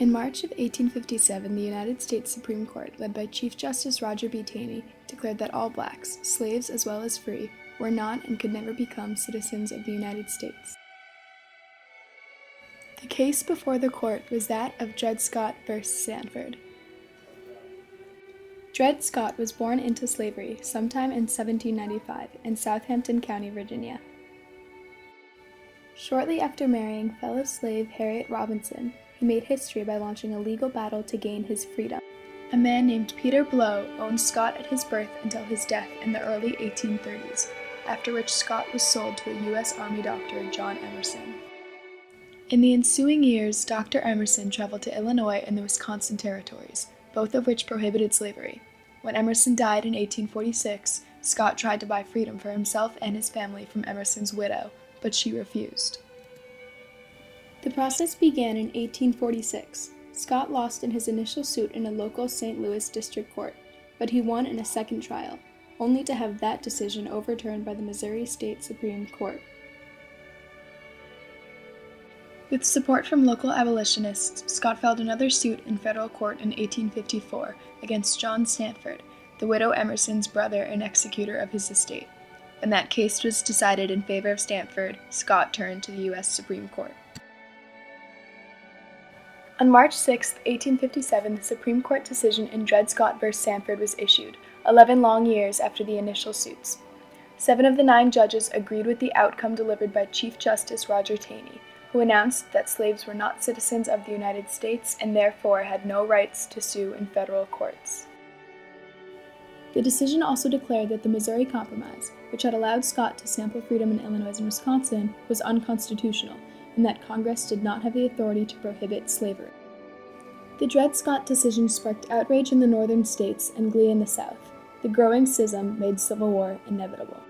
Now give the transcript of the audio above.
In March of 1857, the United States Supreme Court, led by Chief Justice Roger B. Taney, declared that all blacks, slaves as well as free, were not and could never become citizens of the United States. The case before the court was that of Dred Scott v. Sandford. Dred Scott was born into slavery sometime in 1795 in Southampton County, Virginia. Shortly after marrying fellow slave Harriet Robinson, he made history by launching a legal battle to gain his freedom. A man named Peter Blow owned Scott at his birth until his death in the early 1830s, after which Scott was sold to a U.S. Army doctor, John Emerson. In the ensuing years, Dr. Emerson traveled to Illinois and the Wisconsin territories, both of which prohibited slavery. When Emerson died in 1846, Scott tried to buy freedom for himself and his family from Emerson's widow, but she refused. The process began in 1846. Scott lost in his initial suit in a local St. Louis district court, but he won in a second trial, only to have that decision overturned by the Missouri State Supreme Court. With support from local abolitionists, Scott filed another suit in federal court in 1854 against John Sandford, the widow Emerson's brother and executor of his estate. When that case was decided in favor of Sandford, Scott turned to the U.S. Supreme Court. On March 6, 1857, the Supreme Court decision in Dred Scott v. Sandford was issued, 11 long years after the initial suits. 7 of the 9 judges agreed with the outcome delivered by Chief Justice Roger Taney, who announced that slaves were not citizens of the United States and therefore had no rights to sue in federal courts. The decision also declared that the Missouri Compromise, which had allowed Scott to sample freedom in Illinois and Wisconsin, was unconstitutional, and that Congress did not have the authority to prohibit slavery. The Dred Scott decision sparked outrage in the northern states and glee in the South. The growing schism made civil war inevitable.